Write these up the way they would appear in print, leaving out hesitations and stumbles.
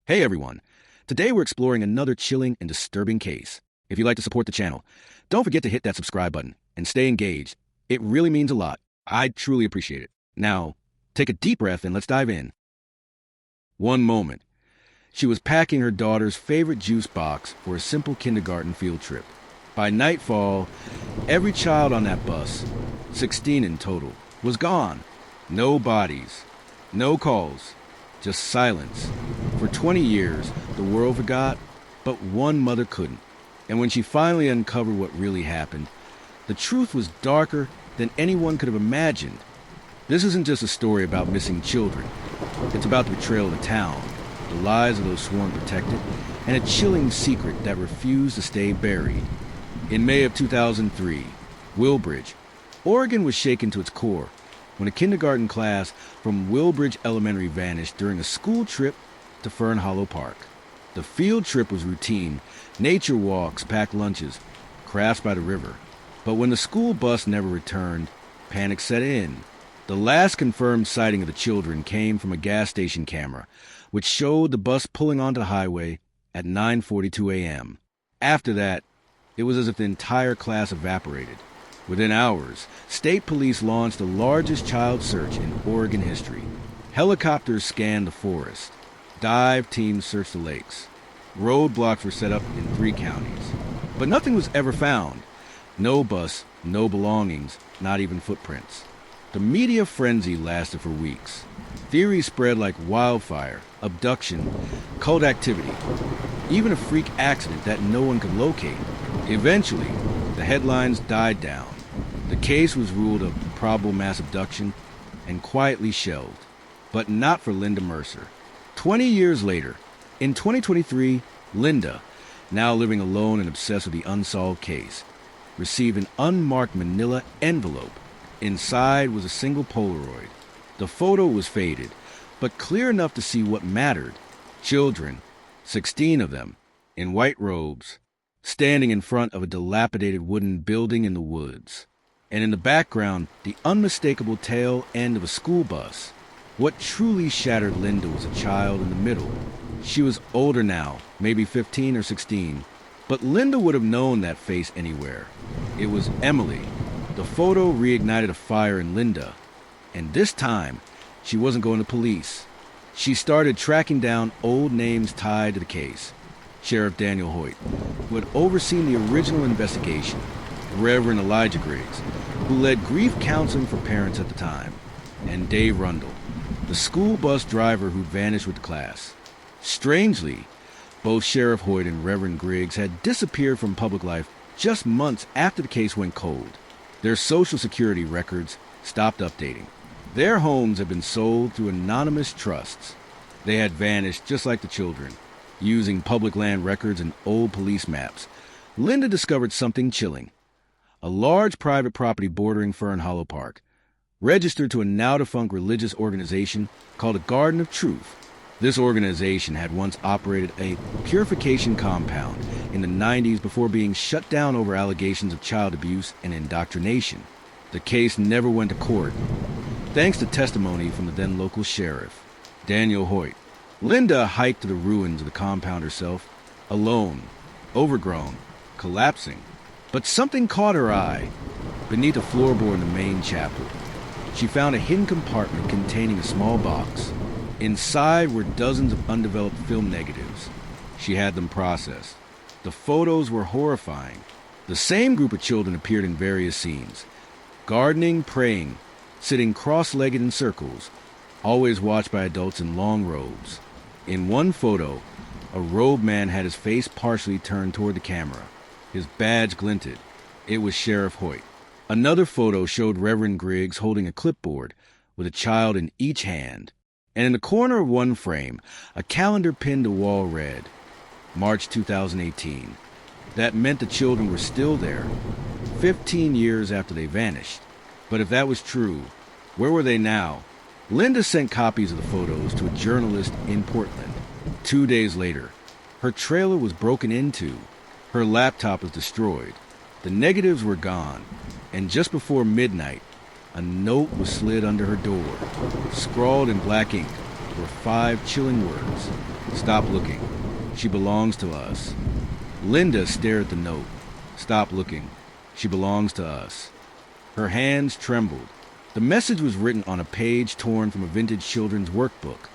Hey everyone! Today we're exploring another chilling and disturbing case. If you'd like to support the channel, don't forget to hit that subscribe button and stay engaged. It really means a lot. I truly appreciate it. Now, take a deep breath and let's dive in. One moment. She was packing her daughter's favorite juice box for a simple kindergarten field trip. By nightfall, every child on that bus, 16 in total, was gone. No bodies, no calls, just silence. For 20 years, the world forgot, but one mother couldn't. And when she finally uncovered what really happened, the truth was darker than anyone could have imagined. This isn't just a story about missing children. It's about the betrayal of the town, the lives of those sworn protected, and a chilling secret that refused to stay buried. In May of 2003, Willbridge, Oregon was shaken to its core when a kindergarten class from Willbridge Elementary vanished during a school trip to Fern Hollow Park. The field trip was routine, nature walks, packed lunches, crafts by the river. But when the school bus never returned, panic set in. The last confirmed sighting of the children came from a gas station camera, which showed the bus pulling onto the highway at 9:42 a.m. After that, it was as if the entire class evaporated. Within hours, state police launched the largest child search in Oregon history. Helicopters scanned the forest. Dive teams searched the lakes. Roadblocks were set up in 3 counties. But nothing was ever found. No bus, no belongings, not even footprints. The media frenzy lasted for weeks. Theories spread like wildfire: abduction, cult activity, even a freak accident that no one could locate. Eventually, the headlines died down. The case was ruled a probable mass abduction and quietly shelved. But not for Linda Mercer. 20 years later, in 2023, Linda, now living alone and obsessed with the unsolved case, received an unmarked manila envelope. Inside was a single Polaroid. The photo was faded, but clear enough to see what mattered. Children, 16 of them, in white robes, standing in front of a dilapidated wooden building in the woods. And in the background, the unmistakable tail end of a school bus. What truly shattered Linda was a child in the middle. She was older now, maybe 15 or 16, but Linda would have known that face anywhere. It was Emily. The photo reignited a fire in Linda, and this time, she wasn't going to police. She started tracking down old names tied to the case. Sheriff Daniel Hoyt, who had overseen the original investigation, Reverend Elijah Grace, who led grief counseling for parents at the time, and Dave Rundle, the school bus driver who vanished with the class. Strangely, both Sheriff Hoyt and Reverend Griggs had disappeared from public life just months after the case went cold. Their Social Security records stopped updating. Their homes had been sold through anonymous trusts. They had vanished just like the children. Using public land records and old police maps, Linda discovered something chilling. A large private property bordering Fern Hollow Park, registered to a now-defunct religious organization called the Garden of Truth. This organization had once operated a purification compound in the 90s before being shut down over allegations of child abuse and indoctrination. The case never went to court, thanks to testimony from the then local sheriff, Daniel Hoyt. Linda hiked to the ruins of the compound herself, alone, overgrown, collapsing. But something caught her eye. Beneath a floorboard in the main chapel, she found a hidden compartment containing a small box. Inside were dozens of undeveloped film negatives. She had them processed. The photos were horrifying. The same group of children appeared in various scenes: gardening, praying, sitting cross-legged in circles, always watched by adults in long robes. In one photo, a robed man had his face partially turned toward the camera. His badge glinted. It was Sheriff Hoyt. Another photo showed Reverend Griggs holding a clipboard with a child in each hand. And in the corner of one frame, a calendar pinned to wall read, March 2018. That meant the children were still there, 15 years after they vanished. But if that was true, where were they now? Linda sent copies of the photos to a journalist in Portland. 2 days later, her trailer was broken into. Her laptop was destroyed. The negatives were gone. And just before midnight, a note was slid under her door, scrawled in black ink. were 5 chilling words. Stop looking. She belongs to us. Linda stared at the note. Stop looking. She belongs to us. Her hands trembled. The message was written on a page torn from a vintage children's workbook,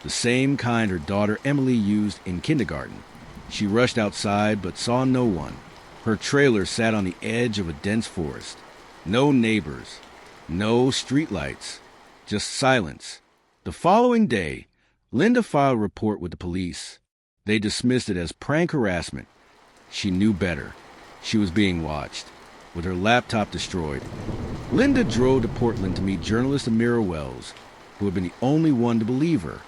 the same kind her daughter Emily used in kindergarten. She rushed outside but saw no one. Her trailer sat on the edge of a dense forest. No neighbors, no streetlights, just silence. The following day, Linda filed a report with the police. They dismissed it as prank harassment. She knew better. She was being watched. With her laptop destroyed, Linda drove to Portland to meet journalist Amira Wells, who had been the only one to believe her.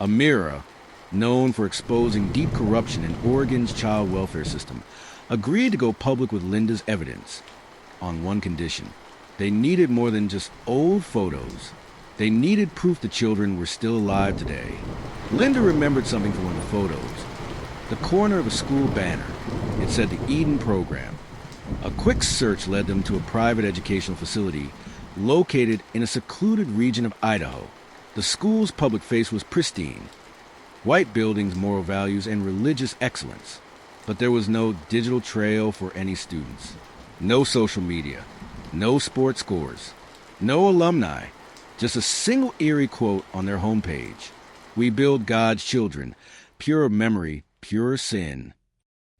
Amira, known for exposing deep corruption in Oregon's child welfare system, agreed to go public with Linda's evidence on one condition. They needed more than just old photos. They needed proof the children were still alive today. Linda remembered something from one of the photos. The corner of a school banner. It said the Eden Program. A quick search led them to a private educational facility located in a secluded region of Idaho. The school's public face was pristine. White buildings, moral values, and religious excellence. But there was no digital trail for any students. No social media. No sports scores. No alumni. Just a single eerie quote on their homepage. We build God's children. Pure memory, pure sin.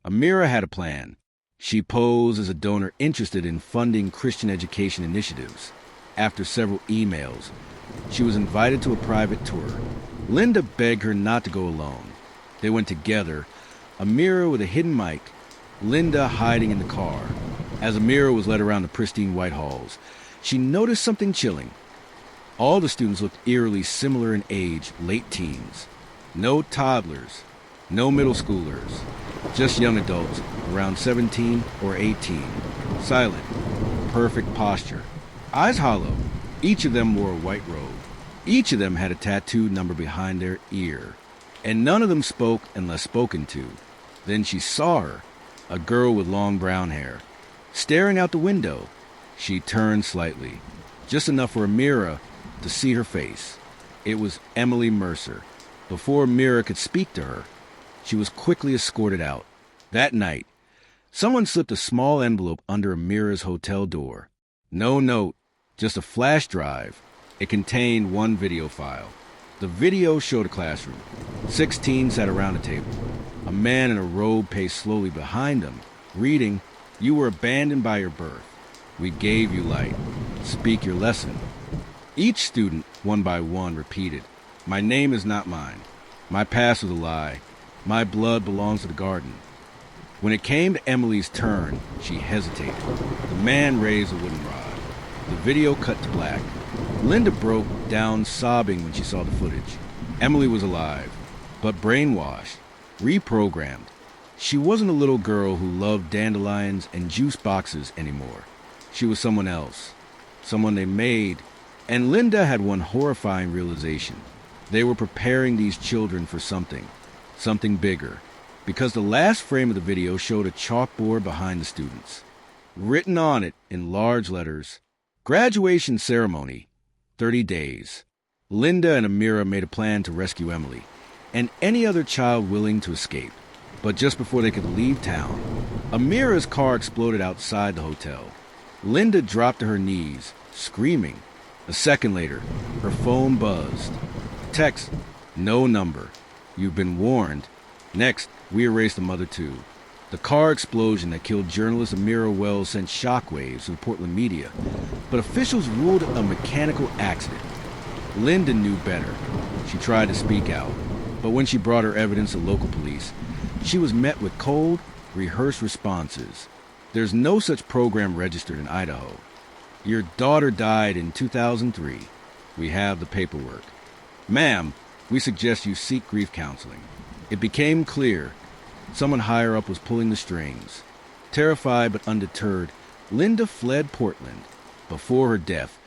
Amira had a plan. She posed as a donor interested in funding Christian education initiatives. After several emails, she was invited to a private tour. Linda begged her not to go alone. They went together, Amira with a hidden mic, Linda hiding in the car. As Amira was led around the pristine white halls, she noticed something chilling. All the students looked eerily similar in age, late teens. No toddlers, no middle schoolers, just young adults around 17 or 18. Silent, perfect posture, eyes hollow. Each of them wore a white robe. Each of them had a tattooed number behind their ear. And none of them spoke unless spoken to. Then she saw her, a girl with long brown hair, staring out the window. She turned slightly, just enough for Amira to see her face. It was Emily Mercer. Before Amira could speak to her, she was quickly escorted out. That night, someone slipped a small envelope under Amira's hotel door. No note, just a flash drive. It contained one video file. The video showed a classroom. 6 teens sat around a table. A man in a robe paced slowly behind them, reading, "You were abandoned by your birth. We gave you light. Speak your lesson." Each student, one by one, repeated, "My name is not mine. My past was a lie. My blood belongs to the garden." When it came to Emily's turn, she hesitated. The man raised a wooden rod. The video cut to black. Linda broke down sobbing when she saw the footage. Emily was alive, but brainwashed, reprogrammed. She wasn't a little girl who loved dandelions and juice boxes anymore. She was someone else, someone they made. And Linda had one horrifying realization. They were preparing these children for something bigger, because the last frame of the video showed a chalkboard behind the students. Written on it in large letters, "Graduation ceremony, 30 days. Linda and Amira made a plan to rescue Emily and any other child willing to escape. But just before they could leave town, Amira's car exploded outside the hotel. Linda dropped to her knees, screaming. A second later, her phone buzzed. Text, "No number. You've been warned." Next, we erased the mother too. The car explosion that killed journalist Amira Wells sent shockwaves to the Portland media, but officials ruled it a mechanical accident. Linda knew better. She tried to speak out, but when she brought her evidence to local police, she was met with cold, rehearsed responses. There's no such program registered in Idaho. Your daughter died in 2003. We have the paperwork. Ma'am, we suggest you seek grief counseling. It became clear someone higher up was pulling the strings. Terrified but undeterred, Linda fled Portland. Before her death,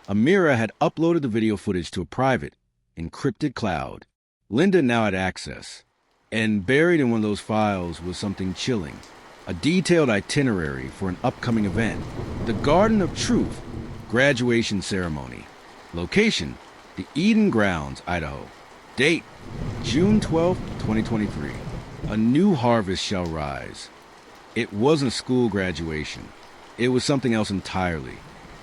Amira had uploaded the video footage to a private, encrypted cloud. Linda now had access. And buried in one of those files was something chilling. A detailed itinerary for an upcoming event. The Garden of Truth graduation ceremony. Location, the Eden Grounds, Idaho. Date, June 12th, 2023. A new harvest shall rise. It wasn't a school graduation. It was something else entirely.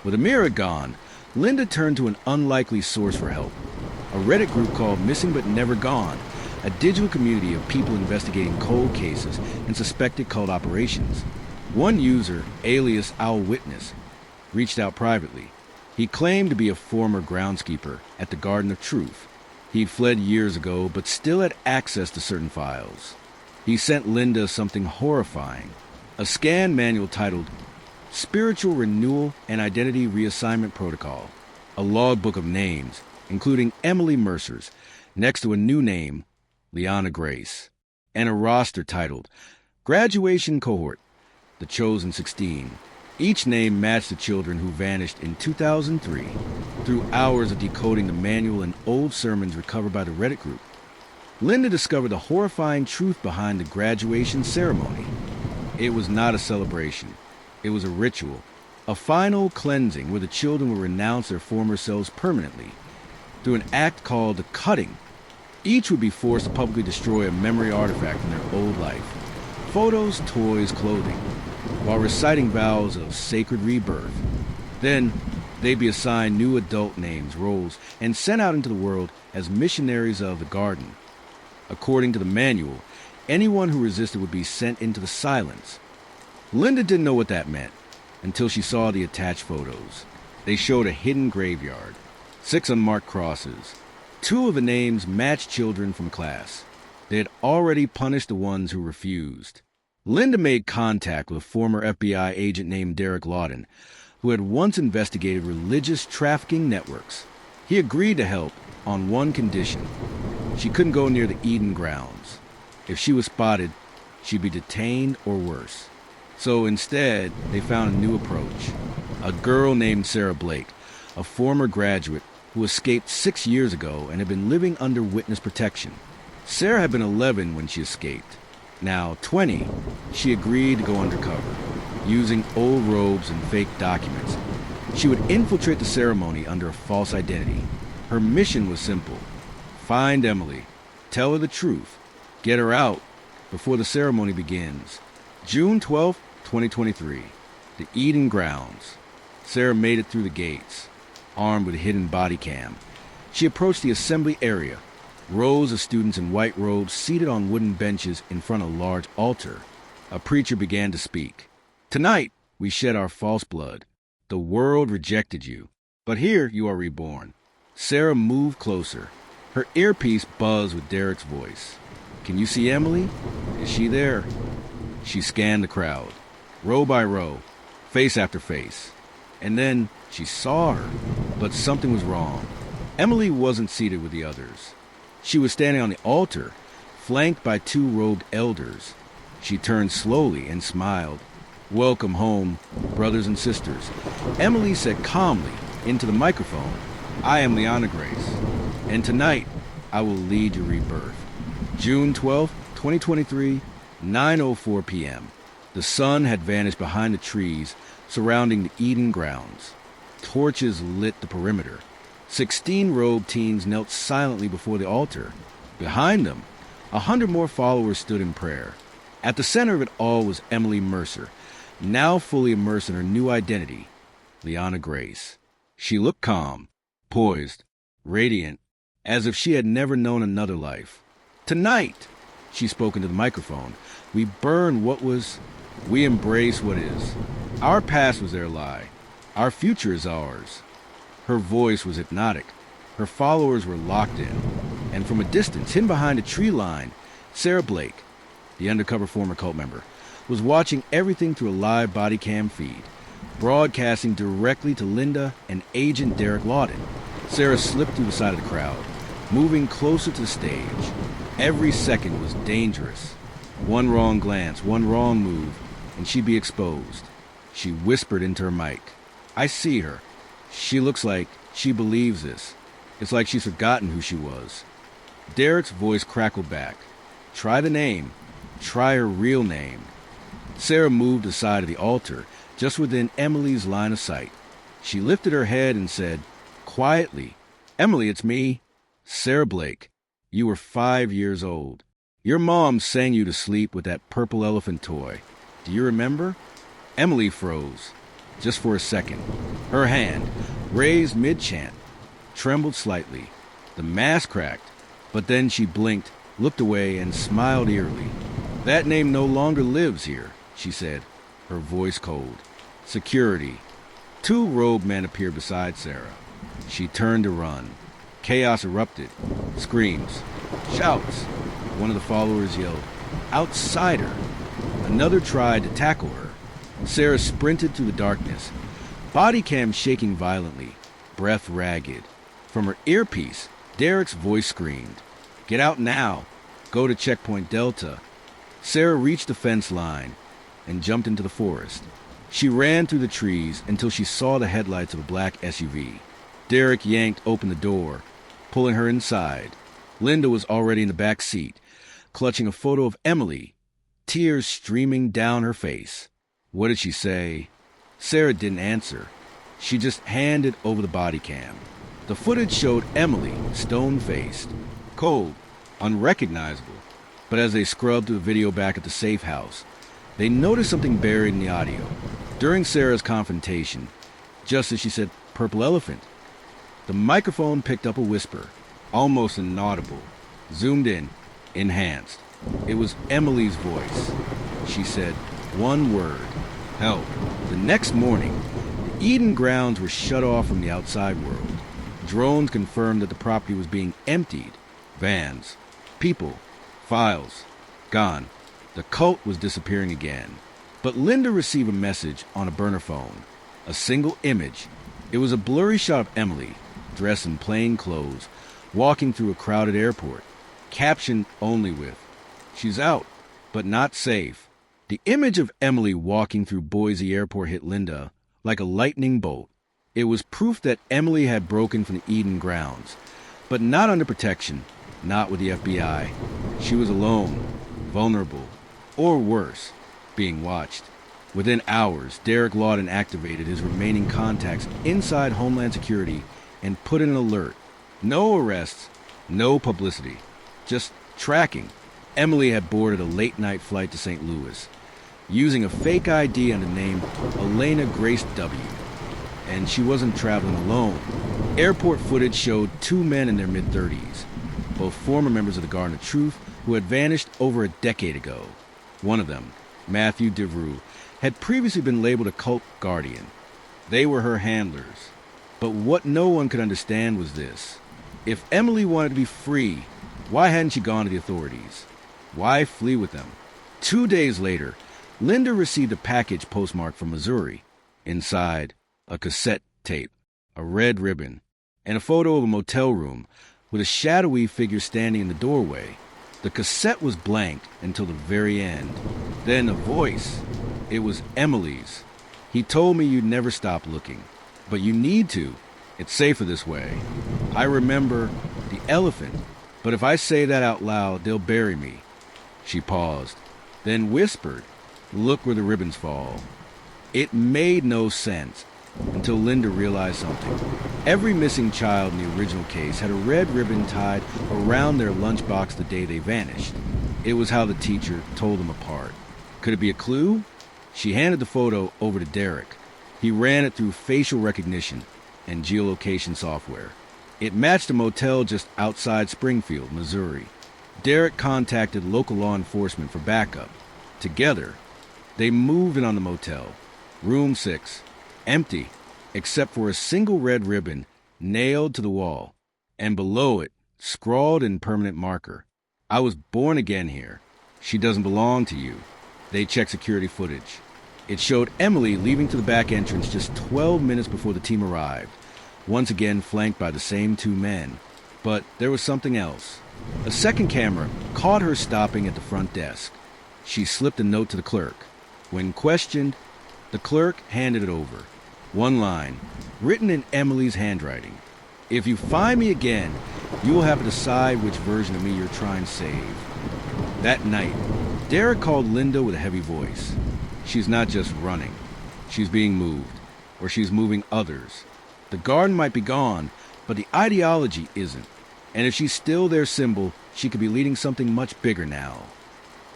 With Amira gone, Linda turned to an unlikely source for help. A Reddit group called Missing But Never Gone, a digital community of people investigating cold cases and suspected cult operations. One user, alias Owl Witness, reached out privately. He claimed to be a former groundskeeper at the Garden of Truth. He'd fled years ago, but still had access to certain files. He sent Linda something horrifying, a scan manual titled Spiritual Renewal and Identity Reassignment Protocol, a logbook of names, including Emily Mercer's, next to a new name, Liana Grace, and a roster titled Graduation Cohort, the Chosen 16. Each name matched the children who vanished in 2003 through hours of decoding the manual and old sermons recovered by the Reddit group. Linda discovered the horrifying truth behind the graduation ceremony. It was not a celebration. It was a ritual, a final cleansing where the children would renounce their former selves permanently through an act called the cutting. Each would be forced to publicly destroy a memory artifact from their old life, photos, toys, clothing, while reciting vows of sacred rebirth. Then, they'd be assigned new adult names, roles, and sent out into the world as missionaries of the garden. According to the manual, anyone who resisted would be sent into the silence. Linda didn't know what that meant until she saw the attached photos. They showed a hidden graveyard, 6 unmarked crosses. 2 of the names matched children from class. They had already punished the ones who refused. Linda made contact with a former FBI agent named Derek Lawton, who had once investigated religious trafficking networks. He agreed to help on one condition. She couldn't go near the Eden grounds. If she was spotted, she'd be detained or worse. So instead, they found a new approach. A girl named Sarah Blake, a former graduate who escaped 6 years ago and had been living under witness protection. Sarah had been 11 when she escaped. Now 20, she agreed to go undercover, using old robes and fake documents. She would infiltrate the ceremony under a false identity. Her mission was simple: find Emily, tell her the truth, get her out before the ceremony begins. June 12th, 2023, the Eden grounds. Sarah made it through the gates, armed with a hidden body cam. She approached the assembly area. Rows of students in white robes seated on wooden benches in front of a large altar. A preacher began to speak. Tonight, we shed our false blood. The world rejected you, but here you are reborn. Sarah moved closer. Her earpiece buzzed with Derek's voice. Can you see Emily? Is she there? She scanned the crowd, row by row, face after face. And then she saw her, but something was wrong. Emily wasn't seated with the others. She was standing on the altar, flanked by 2 robed elders. She turned slowly and smiled. Welcome home, brothers and sisters. Emily said calmly into the microphone, I am Liana Grace, and tonight I will lead your rebirth. June 12th, 2023, 9:04 p.m. The sun had vanished behind the trees surrounding the Eden grounds. Torches lit the perimeter. 16 robed teens knelt silently before the altar. Behind them, 100 more followers stood in prayer. At the center of it all was Emily Mercer, now fully immersed in her new identity, Liana Grace. She looked calm, poised, radiant, as if she had never known another life. Tonight, she spoke into the microphone, we burn what was, we embrace what is. Our past was their lie. Our future is ours. Her voice was hypnotic. Her followers were locked in. And from a distance, hidden behind a tree line, Sarah Blake, the undercover former cult member, was watching everything through a live body cam feed, broadcasting directly to Linda and Agent Derek Lawton. Sarah slipped through the side of the crowd, moving closer to the stage. Every second was dangerous. One wrong glance, one wrong move, and she'd be exposed. She whispered into her mic, I see her. She looks like she believes this. It's like she's forgotten who she was. Derek's voice crackled back. Try the name. Try her real name. Sarah moved aside of the altar, just within Emily's line of sight. She lifted her head and said, quietly, Emily, it's me, Sarah Blake. You were 5 years old. Your mom sang you to sleep with that purple elephant toy. Do you remember? Emily froze, just for a second. Her hand, raised mid-chant, trembled slightly. The mask cracked, but then she blinked, looked away, and smiled eerily. That name no longer lives here, she said, her voice cold. Security. 2 robed men appeared beside Sarah. She turned to run. Chaos erupted. Screams. Shouts. One of the followers yelled, "Outsider!" Another tried to tackle her. Sarah sprinted through the darkness, body cam shaking violently, breath ragged. From her earpiece, Derek's voice screamed, "Get out now! Go to Checkpoint Delta." Sarah reached the fence line and jumped into the forest. She ran through the trees until she saw the headlights of a black SUV. Derek yanked open the door, pulling her inside. Linda was already in the back seat, clutching a photo of Emily, tears streaming down her face. What did she say? Sarah didn't answer. She just handed over the body cam. The footage showed Emily, stone-faced, cold, unrecognizable. But as they scrubbed through the video back at the safe house, they noticed something buried in the audio. During Sarah's confrontation, just as she said, "Purple elephant," the microphone picked up a whisper, almost inaudible, zoomed in, enhanced. It was Emily's voice. She said one word, "Help." The next morning, the Eden grounds were shut off from the outside world. Drones confirmed that the property was being emptied. Vans, people, files, gone. The cult was disappearing again. But Linda received a message on a burner phone. A single image. It was a blurry shot of Emily, dressed in plain clothes, walking through a crowded airport. Captioned only with, "She's out, but not safe." The image of Emily walking through Boise Airport hit Linda like a lightning bolt. It was proof that Emily had broken from the Eden grounds, but not under protection, not with the FBI. She was alone, vulnerable, or worse, being watched. Within hours, Derek Lawton activated his remaining contacts inside Homeland Security and put in an alert. No arrests, no publicity, just tracking. Emily had boarded a late-night flight to St. Louis, using a fake ID under the name Liana Grace W. And she wasn't traveling alone. Airport footage showed 2 men in their mid-30s, both former members of the Garden of Truth who had vanished over a decade ago. One of them, Matthew DeVrue, had previously been labeled a cult guardian. They were her handlers. But what no one could understand was this. If Emily wanted to be free, why hadn't she gone to the authorities? Why flee with them? 2 days later, Linda received a package postmarked from Missouri. Inside, a cassette tape, a red ribbon, and a photo of a motel room with a shadowy figure standing in the doorway. The cassette was blank until the very end. Then a voice. It was Emily's. "He told me you'd never stop looking. But you need to. It's safer this way. I remember the elephant. But if I say that out loud, they'll bury me." She paused, then whispered, "Look where the ribbons fall." It made no sense until Linda realized something. Every missing child in the original case had a red ribbon tied around their lunchbox the day they vanished. It was how the teacher told them apart. Could it be a clue? She handed the photo over to Derek. He ran it through facial recognition and geolocation software. It matched a motel just outside Springfield, Missouri. Derek contacted local law enforcement for backup. Together, they moved in on the motel. Room 6. Empty, except for a single red ribbon nailed to the wall, and below it, scrawled in permanent marker, "I was born again here. She doesn't belong to you." They checked security footage. It showed Emily leaving to the back entrance just 12 minutes before the team arrived, once again flanked by the same 2 men. But there was something else. A second camera caught her stopping at the front desk. She slipped a note to the clerk. When questioned, the clerk handed it over. One line, written in Emily's handwriting. "If you find me again, you will have to decide which version of me you're trying to save." That night, Derek called Linda with a heavy voice. She's not just running. She's being moved, or she's moving others. The garden might be gone, but the ideology isn't. And if she's still their symbol, She could be leading something much bigger now.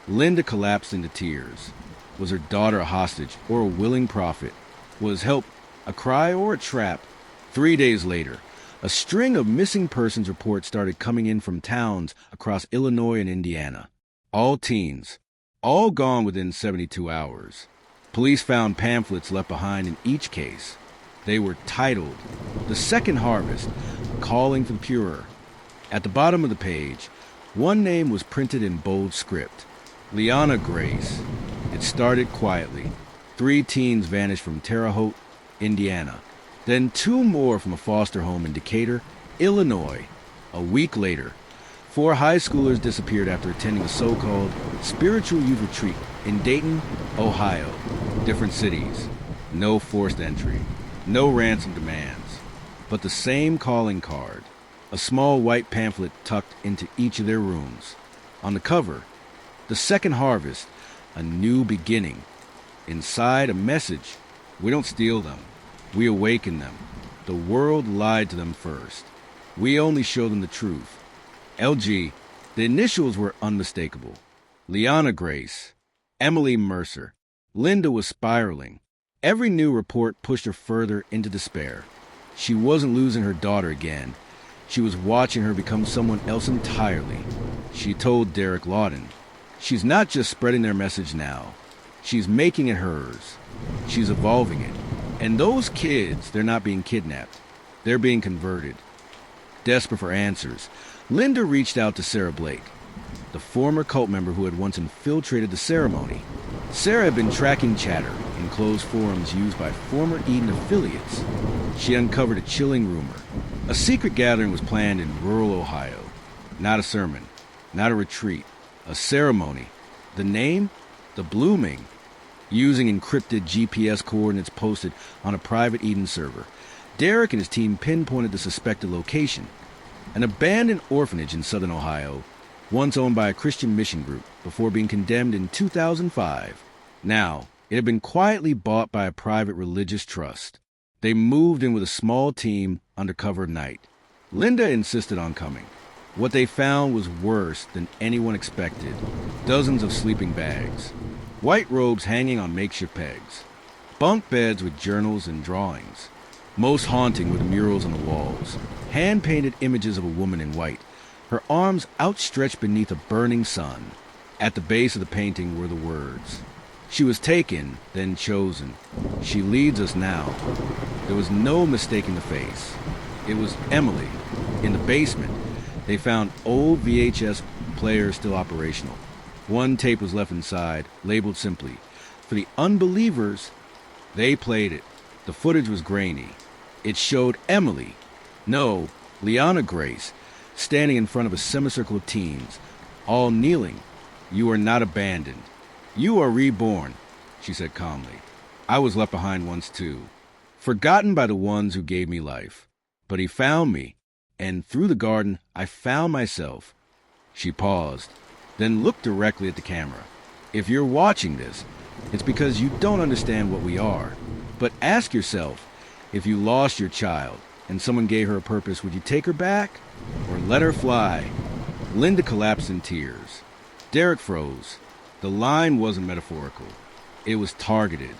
Linda collapsed into tears. Was her daughter a hostage or a willing prophet? Was help a cry or a trap? 3 days later, a string of missing persons reports started coming in from towns across Illinois and Indiana. All teens, all gone within 72 hours. Police found pamphlets left behind in each case. They were titled, "The Second Harvest, Calling for the Purer." At the bottom of the page, one name was printed in bold script, Liana Grace. It started quietly. 3 teens vanished from Terre Haute, Indiana. Then 2 more from a foster home in Decatur, Illinois. A week later, 4 high schoolers disappeared after attending a so-called spiritual youth retreat in Dayton, Ohio. Different cities. No forced entry. No ransom demands. But the same calling card. A small white pamphlet tucked into each of their rooms. On the cover, "The Second Harvest, a New Beginning." Inside, a message: "We don't steal them. We awaken them. The world lied to them first. We only show them the truth." LG. The initials were unmistakable. Liana Grace. Emily Mercer. Linda was spiraling. Every new report pushed her further into despair. She wasn't losing her daughter again. She was watching her become someone else entirely. She told Derek Lawton, "She's not just spreading their message now. She's making it hers. She's evolving it. And those kids, they're not being kidnapped. They're being converted." Desperate for answers, Linda reached out to Sarah Blake, the former cult member who had once infiltrated the ceremony. Sarah had been tracking chatter in closed forums used by former Eden affiliates. She uncovered a chilling rumor. A secret gathering was planned in rural Ohio. Not a sermon, not a retreat, a ceremony. The name? The Blooming. Using encrypted GPS coordinates posted on a private Eden server, Derek and his team pinpointed the suspected location: an abandoned orphanage in southern Ohio, once owned by a Christian mission group before being condemned in 2005. Now, it had been quietly bought by a private religious trust. They moved in with a small team under cover of night. Linda insisted on coming. What they found was worse than anyone expected. Dozens of sleeping bags, white robes hanging on makeshift pegs, bunk beds with journals and drawings. Most haunting were the murals on the walls, hand-painted images of a woman in white, her arms outstretched beneath a burning sun. At the base of the painting were the words, "She was taken, then chosen. She leads us now." There was no mistaking the face. It was Emily. In the basement, they found old VHS players still operational. One tape was left inside, labeled simply, "For the Unbelievers." They played it. The footage was grainy. It showed Emily, no, Liana Grace, standing in front of a semicircle of teens, all kneeling. "You are not abandoned. You are reborn," she said calmly. "I was left behind once too, forgotten by the ones who gave me life. But he found me, and through the garden I found myself." She paused, then looked directly at the camera. "If you're watching this, it's because you don't understand what we are. But ask yourself, if you lost your child and someone gave her a purpose, would you take her back or let her fly?" Linda collapsed in tears. Derek froze. The line wasn't metaphorical. It was targeted.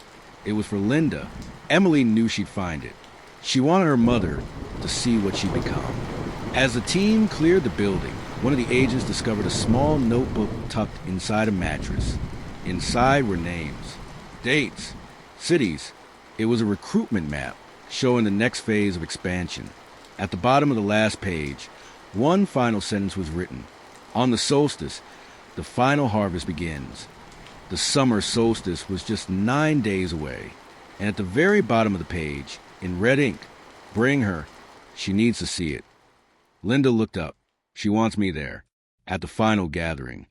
It was for Linda. Emily knew she'd find it. She wanted her mother to see what she'd become. As the team cleared the building, one of the agents discovered a small notebook tucked inside a mattress. Inside were names, dates, cities. It was a recruitment map showing the next phase of expansion. At the bottom of the last page, one final sentence was written. "On the solstice, the final harvest begins." The summer solstice was just 9 days away. And at the very bottom of the page, in red ink, "Bring her. She needs to see it." Linda looked up. "She wants me there, at the final gathering."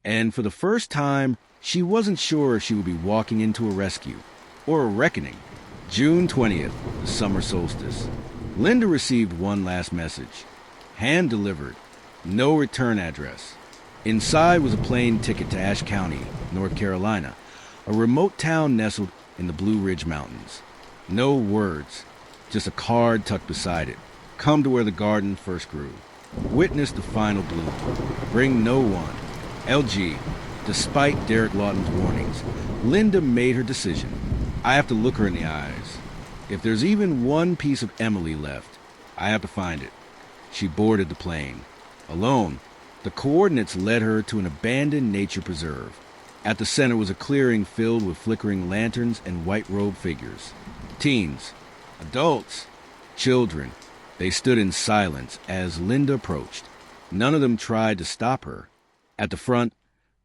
And for the first time, she wasn't sure if she would be walking into a rescue or a reckoning. June 20th, the summer solstice. Linda received one last message. Hand-delivered. No return address. Inside was a plane ticket to Ashe County, North Carolina, a remote town nestled in the Blue Ridge Mountains. No words, just a card tucked beside it. "Come to where the garden first grew." Witness the final bloom. Bring no one. LG. Despite Derek Lawton's warnings, Linda made her decision. I have to look her in the eyes. If there's even one piece of Emily left, I have to find it. She boarded the plane. Alone, the coordinates led her to an abandoned nature preserve. At the center was a clearing filled with flickering lanterns and white-robed figures. Teens, adults, children. They stood in silence as Linda approached. None of them tried to stop her. At the front,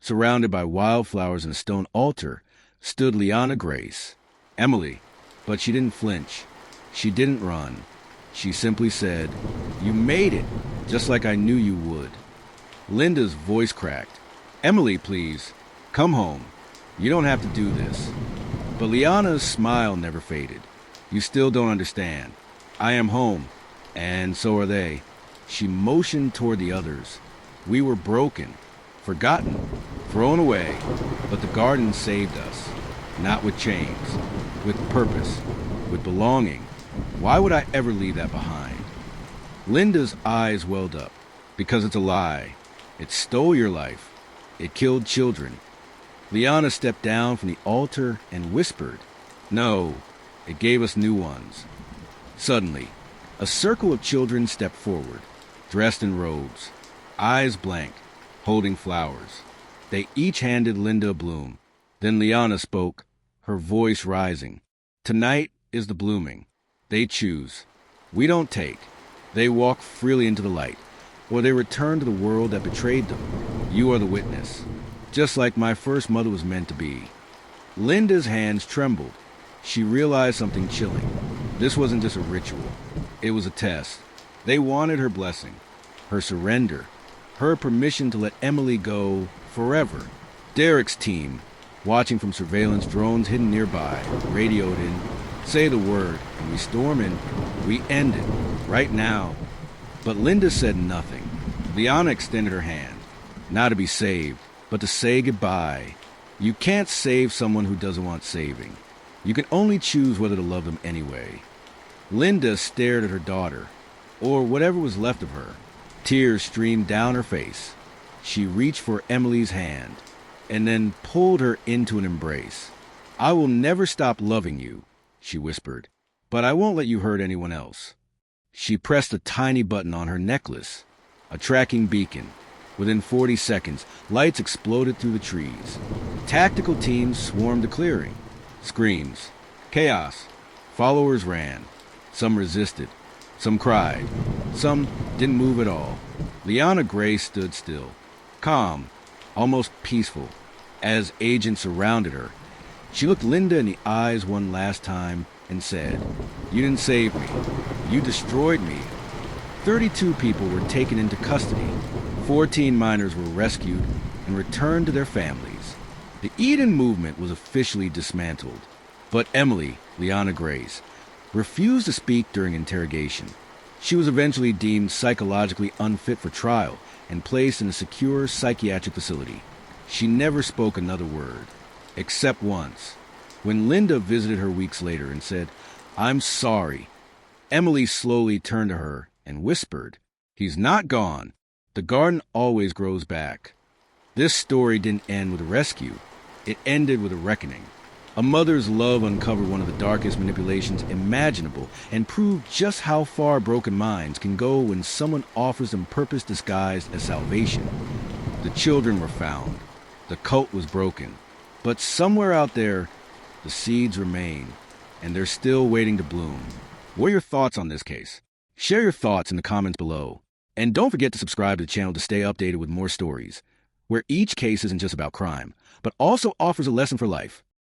surrounded by wildflowers and a stone altar, stood Liana Grace. Emily. But she didn't flinch. She didn't run. She simply said, "You made it, just like I knew you would." Linda's voice cracked. "Emily, please, come home. You don't have to do this." But Liana's smile never faded. "You still don't understand. I am home, and so are they." She motioned toward the others. "We were broken, forgotten, thrown away, but the garden saved us. Not with chains, with purpose, with belonging. Why would I ever leave that behind?" Linda's eyes welled up. "Because it's a lie. It stole your life. It killed children." Liana stepped down from the altar and whispered, "No, it gave us new ones." Suddenly, a circle of children stepped forward, dressed in robes, eyes blank, holding flowers. They each handed Linda a bloom. Then Liana spoke, her voice rising. "Tonight is the blooming. They choose. We don't take. They walk freely into the light, or they return to the world that betrayed them. You are the witness, just like my first mother was meant to be." Linda's hands trembled. She realized something chilling. This wasn't just a ritual. It was a test. They wanted her blessing, her surrender, her permission to let Emily go forever. Derek's team, watching from surveillance drones hidden nearby, radioed in, "Say the word, and we storm in. We end it, right now." But Linda said nothing. Liana extended her hand, not to be saved, but to say goodbye. You can't save someone who doesn't want saving. You can only choose whether to love them anyway. Linda stared at her daughter, or whatever was left of her. Tears streamed down her face. She reached for Emily's hand, and then pulled her into an embrace. "I will never stop loving you," she whispered, "but I won't let you hurt anyone else." She pressed a tiny button on her necklace, a tracking beacon. Within 40 seconds, lights exploded through the trees. Tactical teams swarmed the clearing. Screams. Chaos. Followers ran. Some resisted. Some cried. Some didn't move at all. Liana Grace stood still, calm, almost peaceful, as agents surrounded her. She looked Linda in the eyes one last time and said, "You didn't save me. You destroyed me." 32 people were taken into custody. 14 minors were rescued and returned to their families. The Eden movement was officially dismantled. But Emily, Liana Grace, refused to speak during interrogation. She was eventually deemed psychologically unfit for trial and placed in a secure psychiatric facility. She never spoke another word, except once, when Linda visited her weeks later and said, "I'm sorry." Emily slowly turned to her and whispered, "He's not gone. The garden always grows back." This story didn't end with a rescue. It ended with a reckoning. A mother's love uncovered one of the darkest manipulations imaginable and proved just how far broken minds can go when someone offers them purpose disguised as salvation. The children were found. The cult was broken. But somewhere out there, the seeds remain, and they're still waiting to bloom. What are your thoughts on this case? Share your thoughts in the comments below. And don't forget to subscribe to the channel to stay updated with more stories, where each case isn't just about crime, but also offers a lesson for life.